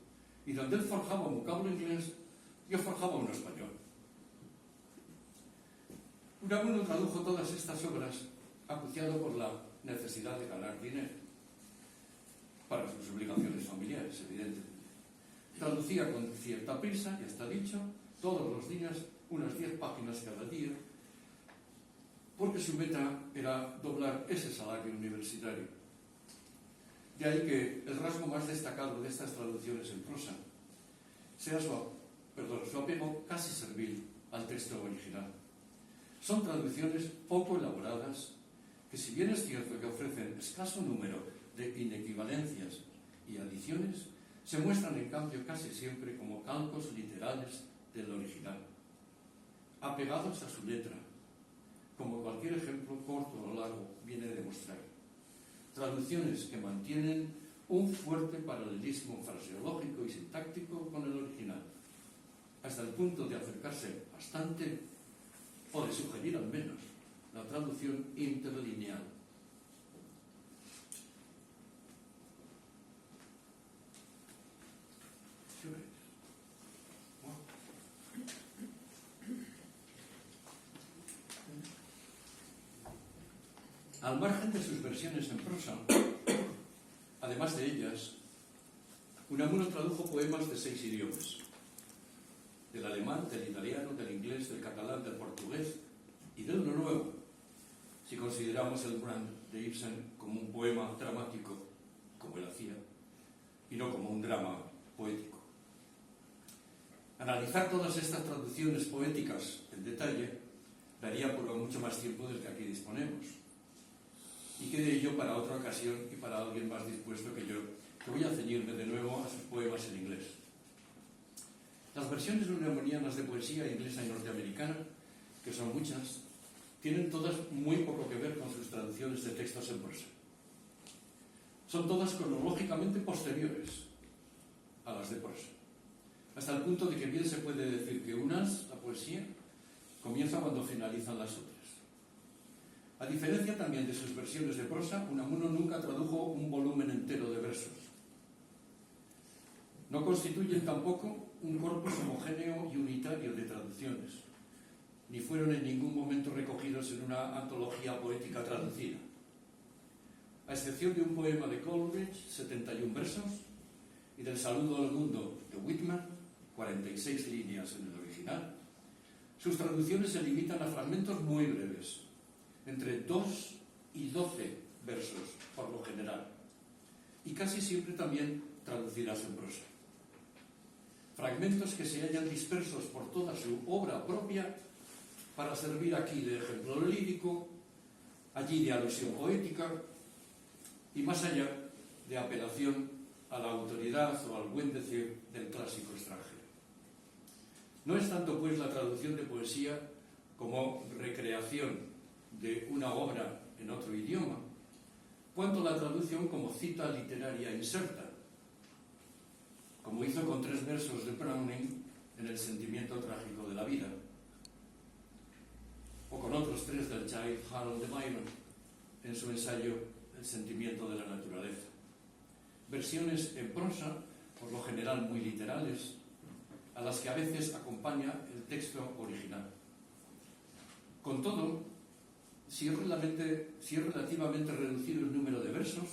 Y donde él forjaba un vocablo inglés, yo forjaba uno español. Unamuno tradujo todas estas obras acuciado por la necesidad de ganar dinero para sus obligaciones familiares, evidentemente. Traducía con cierta prisa, ya está dicho, todos los días, unas 10 páginas cada día, porque su meta era doblar ese salario universitario. De ahí que el rasgo más destacado de estas traducciones en prosa sea su apego casi servil al texto original. Son traducciones poco elaboradas que, si bien es cierto que ofrecen escaso número de inequivalencias y adiciones, se muestran en cambio casi siempre como calcos literales del original, apegados a su letra, como cualquier ejemplo corto o largo viene a demostrar. Traducciones que mantienen un fuerte paralelismo fraseológico y sintáctico con el original, hasta el punto de acercarse bastante, o de sugerir al menos, la traducción interlineal. Al margen de sus versiones en prosa, además de ellas, Unamuno tradujo poemas de 6 idiomas: del alemán, del italiano, del inglés, del catalán, del portugués y del noruego, si consideramos el Brand de Ibsen como un poema dramático, como él hacía, y no como un drama poético. Analizar todas estas traducciones poéticas en detalle daría por mucho más tiempo del que aquí disponemos. Y quede ello para otra ocasión y para alguien más dispuesto que yo, que voy a ceñirme de nuevo a sus poemas en inglés. Las versiones unamunianas de poesía inglesa y norteamericana, que son muchas, tienen todas muy poco que ver con sus traducciones de textos en prosa. Son todas cronológicamente posteriores a las de prosa, hasta el punto de que bien se puede decir que unas, la poesía, comienza cuando finalizan las otras. A diferencia también de sus versiones de prosa, Unamuno nunca tradujo un volumen entero de versos. No constituyen tampoco un corpus homogéneo y unitario de traducciones, ni fueron en ningún momento recogidos en una antología poética traducida. A excepción de un poema de Coleridge, 71 versos, y del Saludo al Mundo de Whitman, 46 líneas en el original, sus traducciones se limitan a fragmentos muy breves, entre 2 y 12 versos, por lo general, y casi siempre también traducidas en prosa. Fragmentos que se hallan dispersos por toda su obra propia para servir aquí de ejemplo lírico, allí de alusión poética y más allá de apelación a la autoridad o al buen decir del clásico extranjero. No es tanto pues la traducción de poesía como recreación de una obra en otro idioma, cuanto la traducción como cita literaria inserta, como hizo con 3 versos de Browning en El sentimiento trágico de la vida, o con otros 3 del Childe Harold de Byron en su ensayo El sentimiento de la naturaleza. Versiones en prosa, por lo general muy literales, a las que a veces acompaña el texto original. Con todo, si es relativamente reducido el número de versos,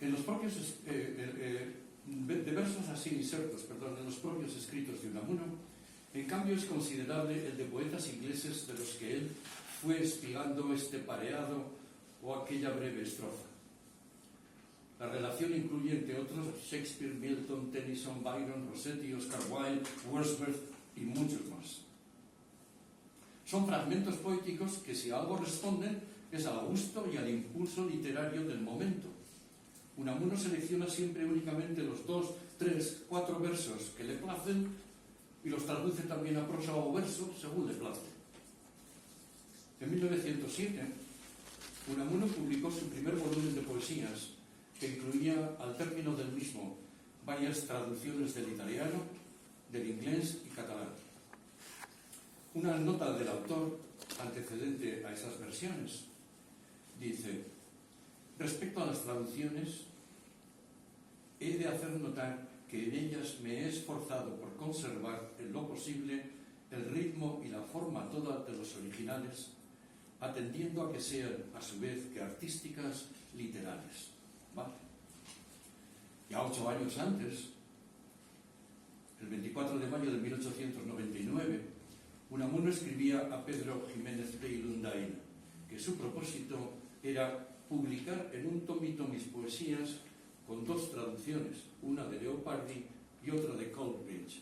en los propios de versos así insertos, en los propios escritos de Unamuno, en cambio es considerable el de poetas ingleses de los que él fue espigando este pareado o aquella breve estrofa. La relación incluye, entre otros, Shakespeare, Milton, Tennyson, Byron, Rossetti, Oscar Wilde, Wordsworth y muchos más. Son fragmentos poéticos que, si a algo responden, es al gusto y al impulso literario del momento. Unamuno selecciona siempre únicamente los 2, 3, 4 versos que le placen y los traduce también a prosa o verso según le place. En 1907, Unamuno publicó su primer volumen de poesías, que incluía, al término del mismo, varias traducciones del italiano, del inglés y catalán. Una nota del autor antecedente a esas versiones dice: respecto a las traducciones, he de hacer notar que en ellas me he esforzado por conservar en lo posible el ritmo y la forma toda de los originales, atendiendo a que sean, a su vez, que artísticas, literales. ¿Vale? Ya 8 años antes, el 24 de mayo de 1899, Unamuno escribía a Pedro Jiménez de Ilundain que su propósito era publicar en un tomito mis poesías con 2 traducciones, una de Leopardi y otra de Coleridge.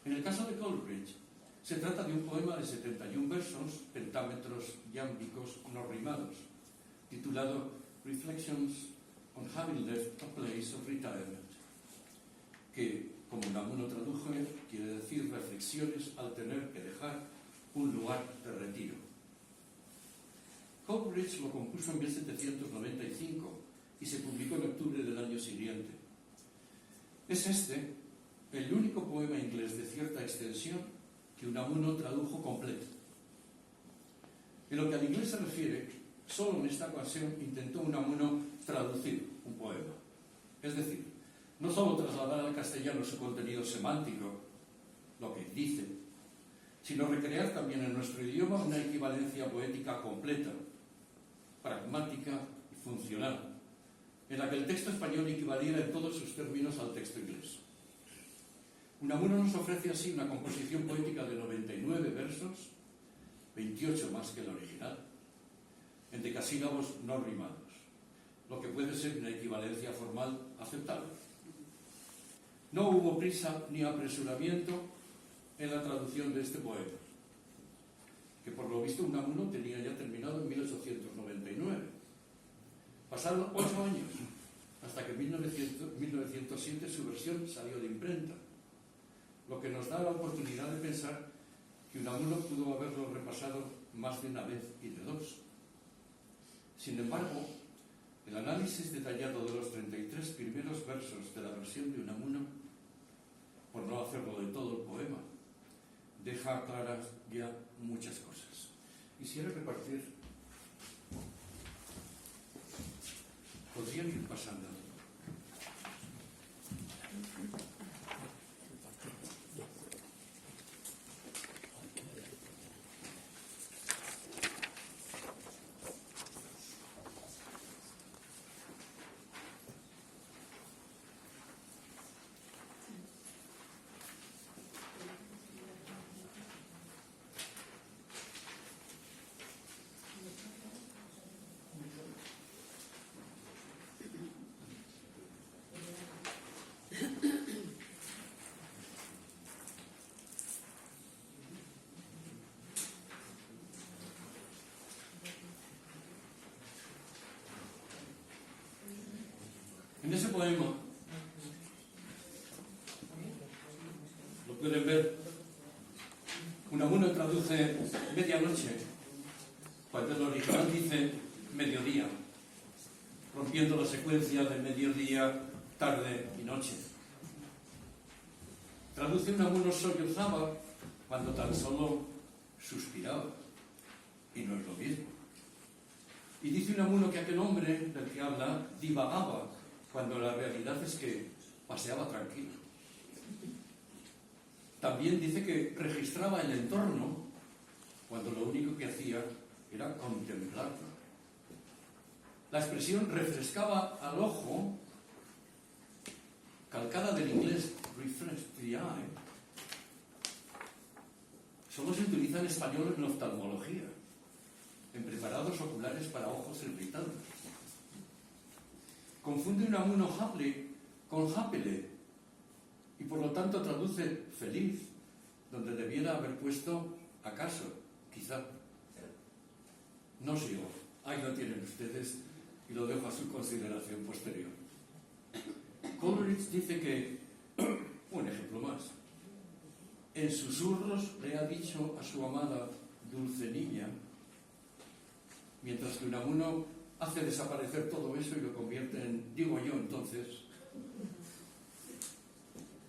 En el caso de Coleridge, se trata de un poema de 71 versos, pentámetros iámbicos no rimados, titulado Reflections on Having Left a Place of Retirement, que, como Unamuno tradujo, quiere decir reflexiones al tener que dejar un lugar de retiro. Coleridge lo compuso en 1795 y se publicó en octubre del año siguiente. Es este el único poema inglés de cierta extensión que Unamuno tradujo completo. En lo que al inglés se refiere, solo en esta ocasión intentó Unamuno traducir un poema. Es decir, no solo trasladar al castellano su contenido semántico, lo que dice, sino recrear también en nuestro idioma una equivalencia poética completa, pragmática y funcional, en la que el texto español equivaliera en todos sus términos al texto inglés. Unamuno nos ofrece así una composición poética de 99 versos, 28 más que el original, en decasílabos no rimados, lo que puede ser una equivalencia formal aceptable. No hubo prisa ni apresuramiento en la traducción de este poema, que por lo visto Unamuno tenía ya terminado en 1899. Pasaron 8 años hasta que en 1907 su versión salió de imprenta, lo que nos da la oportunidad de pensar que Unamuno pudo haberlo repasado más de una vez y de 2. Sin embargo, el análisis detallado de los 33 primeros versos de la versión de Unamuno, por no hacerlo de todo el poema, deja claras ya muchas cosas. Quisiera repartir. ¿Podrían ir pasando? En ese poema, lo pueden ver, Unamuno traduce medianoche, cuando el original dice mediodía, rompiendo la secuencia de mediodía, tarde y noche. Traduce Unamuno sollozaba cuando tan solo suspiraba, y no es lo mismo. Y dice Unamuno que aquel hombre del que habla divagaba, cuando la realidad es que paseaba tranquilo. También dice que registraba el entorno cuando lo único que hacía era contemplarlo. La expresión refrescaba al ojo, calcada del inglés refresh the eye, solo se utiliza en español en oftalmología, en preparados oculares para ojos irritados. Confunde Unamuno happily con happily y por lo tanto traduce feliz donde debiera haber puesto acaso, quizá. No sigo, ahí lo tienen ustedes y lo dejo a su consideración posterior. Coleridge dice que, un ejemplo más, en susurros le ha dicho a su amada dulce niña, mientras que Unamuno hace desaparecer todo eso y lo convierte en digo yo entonces.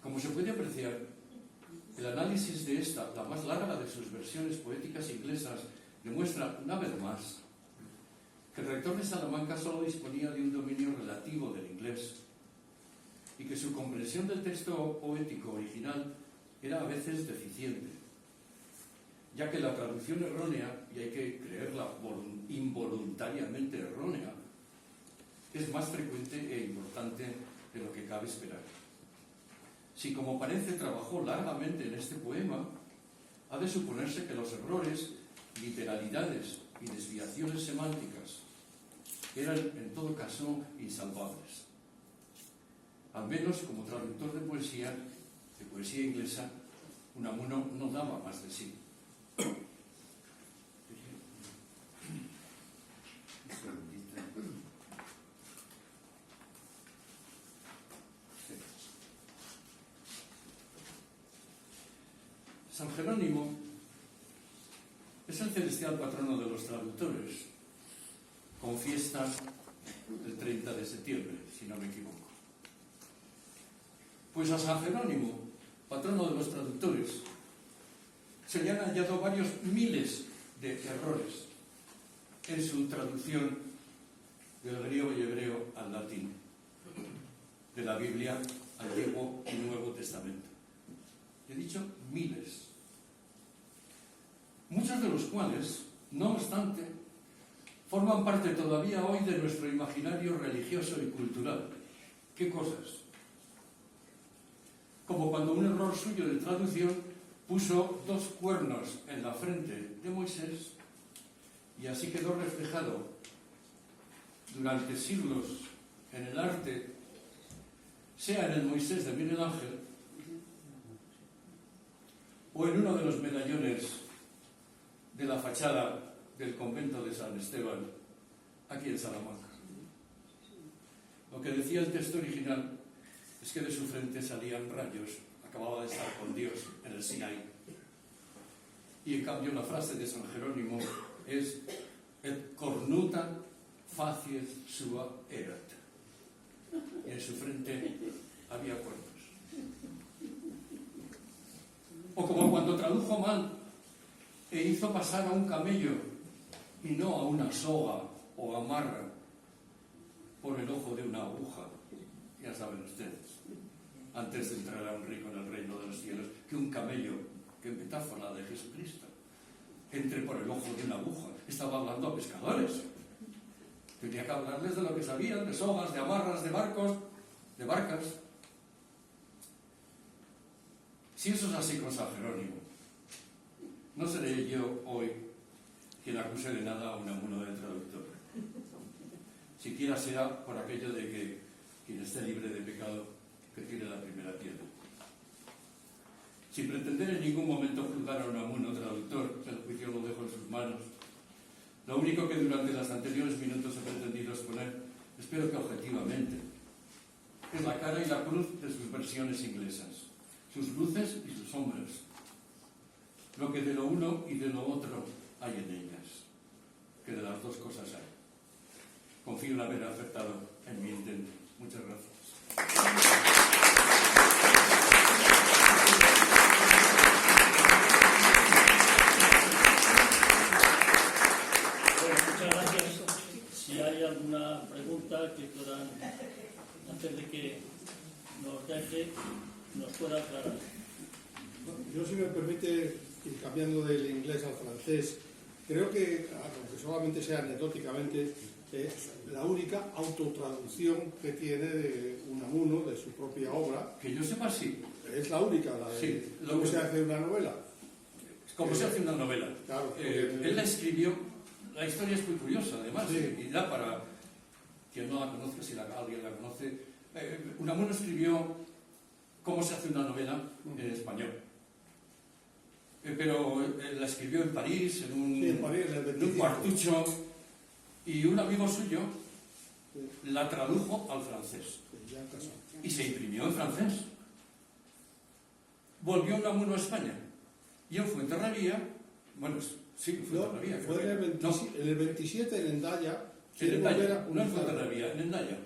Como se puede apreciar, el análisis de esta, la más larga de sus versiones poéticas inglesas, demuestra una vez más que el rector de Salamanca solo disponía de un dominio relativo del inglés y que su comprensión del texto poético original era a veces deficiente, ya que la traducción errónea, y hay que creerla involuntariamente errónea, es más frecuente e importante de lo que cabe esperar. Si, como parece, trabajó largamente en este poema, ha de suponerse que los errores, literalidades y desviaciones semánticas eran, en todo caso, insalvables. Al menos, como traductor de poesía inglesa, Unamuno no daba más de sí. San Jerónimo es el celestial patrono de los traductores, con fiesta el 30 de septiembre, si no me equivoco. Pues a San Jerónimo, patrono de los traductores, se le han hallado varios miles de errores en su traducción del griego y hebreo al latín, de la Biblia, Antiguo y Nuevo Testamento. He dicho miles. Muchos de los cuales, no obstante, forman parte todavía hoy de nuestro imaginario religioso y cultural. ¿Qué cosas? Como cuando un error suyo de traducción puso 2 cuernos en la frente de Moisés y así quedó reflejado durante siglos en el arte, sea en el Moisés de Miguel Ángel o en uno de los medallones de la fachada del convento de San Esteban, aquí en Salamanca. Lo que decía el texto original es que de su frente salían rayos, acababa de estar con Dios en el Sinaí. Y en cambio la frase de San Jerónimo es et cornuta facies sua erat. Y en su frente había cuernos. O como cuando tradujo mal e hizo pasar a un camello y no a una soga o amarra por el ojo de una aguja. Ya saben ustedes, antes de entrar a un rico en el reino de los cielos, que un camello, que metáfora de Jesucristo, entre por el ojo de una aguja. Estaba hablando a pescadores. Tenía que hablarles de lo que sabían, de sogas, de amarras, de barcos, de barcas. Si eso es así con San Jerónimo, no seré yo hoy quien acuse de nada a Unamuno del traductor. Siquiera será por aquello de que quien esté libre de pecado, que tire la primera piedra. Sin pretender en ningún momento juzgar a Unamuno traductor, el juicio lo dejo en sus manos. Lo único que durante los anteriores minutos he pretendido exponer, espero que objetivamente, es la cara y la cruz de sus versiones inglesas, sus luces y sus sombras, lo que de lo uno y de lo otro hay en ellas, que de las dos cosas hay. Confío en haber acertado en mi intento. Muchas gracias. Muchas gracias. Si hay alguna pregunta que puedan hacer de que nos pueda aclarar. Yo, si me permite, ir cambiando del inglés al francés, creo que, aunque solamente sea anecdóticamente, la única autotraducción que tiene de Unamuno, de su propia obra, Que yo sepa, sí. es la única, la de Sí, cómo se hace una novela. Como se hace una novela. Claro, Él la escribió, la historia es muy curiosa, además, Sí. y da para quien no la conozca, si alguien la conoce. Unamuno escribió cómo se hace una novela en español. Pero la escribió en París, en un cuartucho, y un amigo suyo la tradujo al francés y se imprimió en francés. Volvió Unamuno a España y en Fuenterrabía, bueno, sí, en Fuenterrabía. Fue en el 27 en Hendaya. En Hendaya, no en Fuenterrabía, en Hendaya.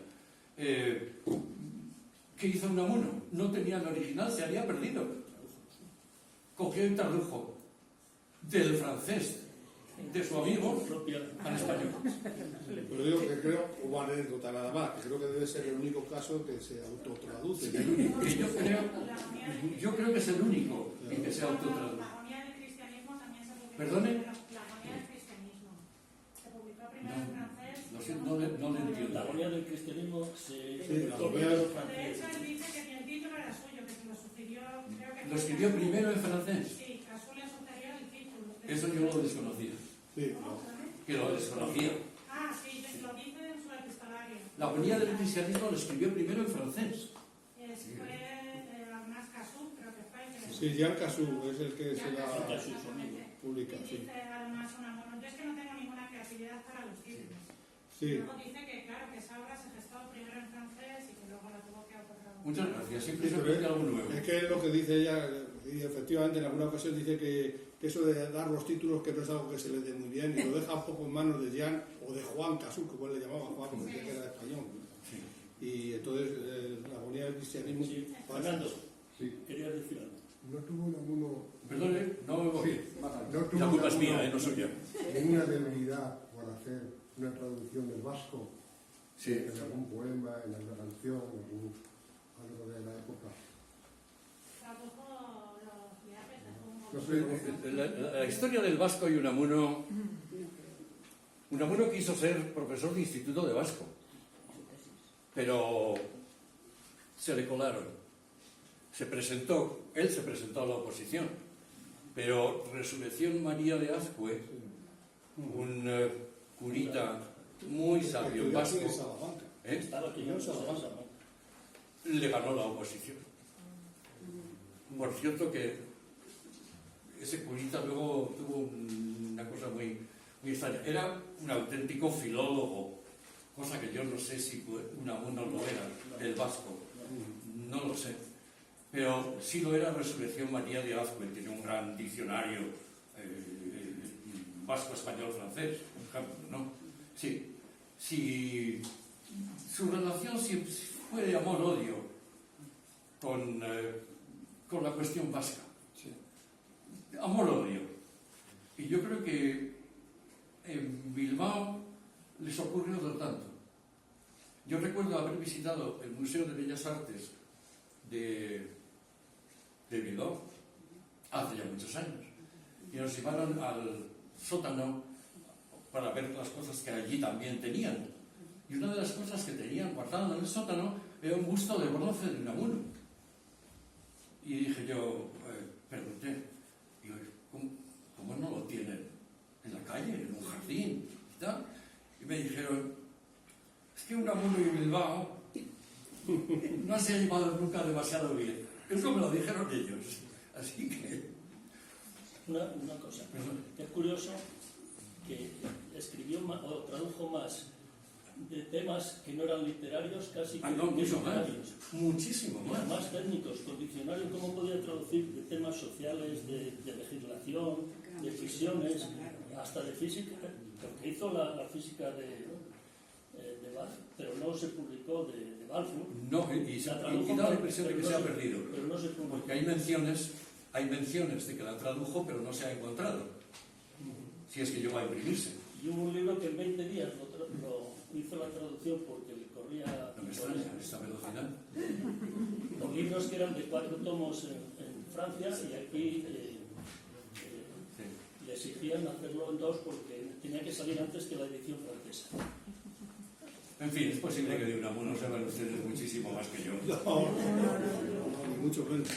¿Qué hizo Unamuno? No tenía el original, se había perdido. Cogió y tradujo del francés de su amigo al español. Pero digo que creo, como anécdota nada más, que creo que debe ser el único caso que se autotraduce. Que yo creo que es el único en que se autotraduce. La agonía del cristianismo también se publicó. ¿Perdone? La agonía del cristianismo. Se publicó primero en francés. No le entiendo. La agonía del cristianismo se Sí, publicó la en De francés. hecho, él dice que el título era suyo, que se lo sugirió, creo que... Lo escribió primero en francés. Sí, Casú le sugirió el título. Eso yo lo desconocía. Sí, Que lo desconocía. Ah, sí, lo dice en su epistolario. La agonía del cristianismo lo escribió primero en francés. Fue además Casú, creo que fue. sí, Jean Cassou es el que se la Cassou, su amigo. publica. Y Sí. dice además Unamuno, yo es que no tengo ninguna creatividad para los títulos. Sí. Luego dice que, claro, que esa obra se gestó primero en francés y que luego la tuvo que autotraducir. Muchas gracias. Siempre Sí, se pero aprende algo nuevo. es que es lo que dice ella, y efectivamente en alguna ocasión dice que eso de dar los títulos que no es algo que se le dé muy bien, y lo deja un poco en manos de Jean o de Juan Cassou, como él le llamaba Juan, porque decía que era español. Sí. Y entonces la agonía del cristianismo. Sí. pasa. Fernando, Sí. querías decir algo. No tuvo Unamuno, Perdone, no me voy. no tuvo La culpa es Unamuno mía, no suya. ninguna debilidad por hacer una traducción del vasco Sí. en algún poema, en alguna canción, en algo de la época. Tradujo los viajes de No sé, La historia del vasco y Unamuno. Unamuno quiso ser profesor de instituto de vasco, pero se le colaron. Él se presentó a la oposición, pero Resurrección María de Azcue, un curita muy sabio Estudió aquí vasco, en Salamanca. Estaba aquí en Salamanca, ¿no? le ganó la oposición. Por cierto que ese curita luego tuvo una cosa muy extraña. Era un auténtico filólogo, cosa que yo no sé si Unamuno lo era, del vasco, no lo sé. Pero sí lo era Resurrección María de Azcue, tiene un gran diccionario vasco, español, francés, por ejemplo, ¿no? Sí, sí, su relación siempre fue de amor-odio con la cuestión vasca. Sí. Amor-odio. Y yo creo que en Bilbao les ocurrió otro tanto. Yo recuerdo haber visitado el Museo de Bellas Artes de Bilbao hace ya muchos años. Y nos llevaron al sótano para ver las cosas que allí también tenían. Y una de las cosas que tenían guardado en el sótano era un busto de bronce de Unamuno. Y dije yo, pregunté, digo, ¿cómo no lo tienen en la calle, en un jardín y tal? Y me dijeron, es que Unamuno y Bilbao no se ha llevado nunca demasiado bien. Eso me lo dijeron ellos. Así que... Una cosa, que es curioso que escribió o tradujo más de temas que no eran literarios casi que no, mucho más, literarios. muchísimo más. Más técnicos, con diccionario, cómo podía traducir de temas sociales, de legislación, de prisiones, hasta de física, porque hizo la física pero no se publicó de Balfour. No, y da la impresión de que se ha perdido. Pero no se publicó. Porque hay menciones de que la tradujo, pero no se ha encontrado. Si es que llegó a imprimirse. Y hubo un libro que en 20 días lo hizo la traducción porque le corría... No me extraña esta velocidad. Los libros que eran de 4 tomos en Francia y aquí le exigían hacerlo en 2 porque tenía que salir antes que la edición francesa. En fin, es posible que de Unamuno sepan ustedes muchísimo más que yo. No, ni mucho menos.